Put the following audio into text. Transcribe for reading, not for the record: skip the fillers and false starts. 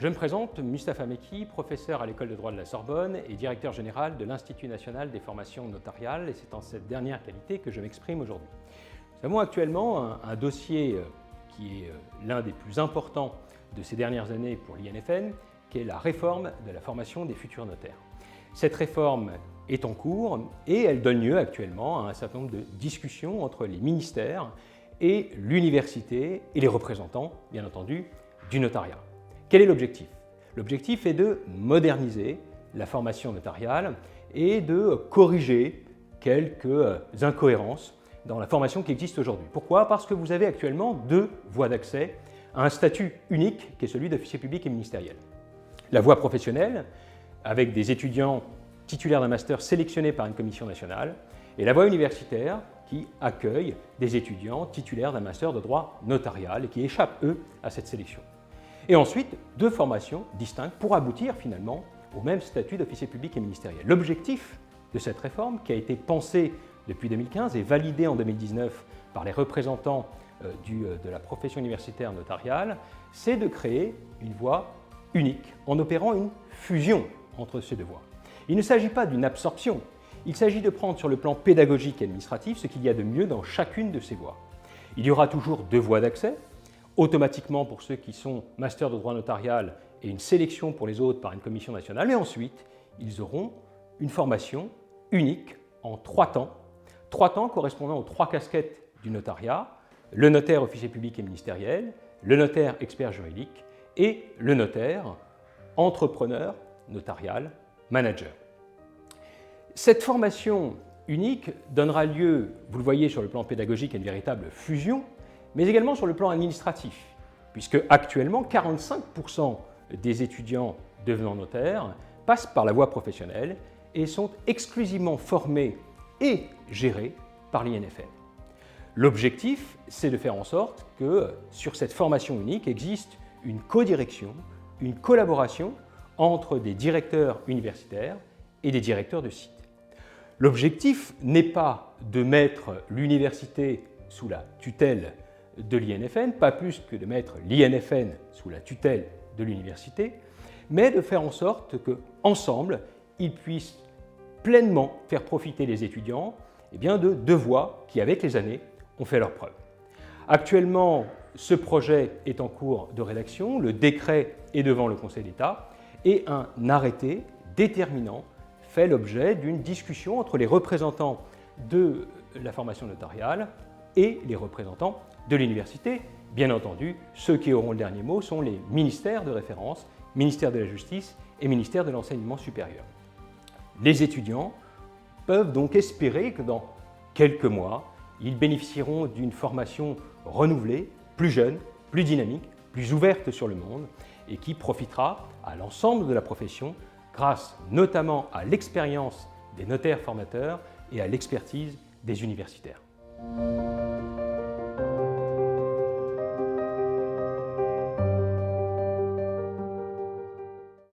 me présente, Mustapha Mekki, professeur à l'École de droit de la Sorbonne et directeur général de l'Institut national des formations notariales, et c'est en cette dernière qualité que je m'exprime aujourd'hui. Nous avons actuellement un dossier qui est l'un des plus importants de ces dernières années pour l'INFN, qui est la réforme de la formation des futurs notaires. Cette réforme est en cours et elle donne lieu actuellement à un certain nombre de discussions entre les ministères et l'université et les représentants, bien entendu, du notariat. Quel est l'objectif? L'objectif est de moderniser la formation notariale et de corriger quelques incohérences dans la formation qui existe aujourd'hui. Pourquoi? Parce que vous avez actuellement deux voies d'accès à un statut unique qui est celui d'officier public et ministériel. La voie professionnelle, avec des étudiants titulaires d'un master sélectionnés par une commission nationale, et la voie universitaire qui accueille des étudiants titulaires d'un master de droit notarial et qui échappent, eux, à cette sélection. Et ensuite, deux formations distinctes pour aboutir finalement au même statut d'officier public et ministériel. L'objectif de cette réforme, qui a été pensée depuis 2015 et validée en 2019 par les représentants de la profession universitaire notariale, c'est de créer une voie unique en opérant une fusion entre ces deux voies. Il ne s'agit pas d'une absorption, il s'agit de prendre sur le plan pédagogique et administratif ce qu'il y a de mieux dans chacune de ces voies. Il y aura toujours deux voies d'accès, automatiquement pour ceux qui sont masters de droit notarial et une sélection pour les autres par une commission nationale, mais ensuite ils auront une formation unique en 3 temps correspondant aux 3 casquettes du notariat, le notaire officier public et ministériel, le notaire expert juridique et le notaire entrepreneur notarial manager. Cette formation unique donnera lieu, vous le voyez sur le plan pédagogique, à une véritable fusion, mais également sur le plan administratif, puisque actuellement 45% des étudiants devenant notaires passent par la voie professionnelle et sont exclusivement formés et gérés par l'INFN. L'objectif, c'est de faire en sorte que sur cette formation unique existe une codirection, une collaboration entre des directeurs universitaires et des directeurs de site. L'objectif n'est pas de mettre l'université sous la tutelle de l'INFN, pas plus que de mettre l'INFN sous la tutelle de l'université, mais de faire en sorte qu'ensemble, ils puissent pleinement faire profiter les étudiants de deux voies qui, avec les années, ont fait leurs preuves. Actuellement, ce projet est en cours de rédaction, le décret est devant le Conseil d'État et un arrêté déterminant fait l'objet d'une discussion entre les représentants de la formation notariale et les représentants de l'université. Bien entendu, ceux qui auront le dernier mot sont les ministères de référence, ministère de la Justice et ministère de l'Enseignement supérieur. Les étudiants peuvent donc espérer que dans quelques mois, ils bénéficieront d'une formation renouvelée, plus jeune, plus dynamique, plus ouverte sur le monde et qui profitera à l'ensemble de la profession grâce notamment à l'expérience des notaires formateurs et à l'expertise des universitaires.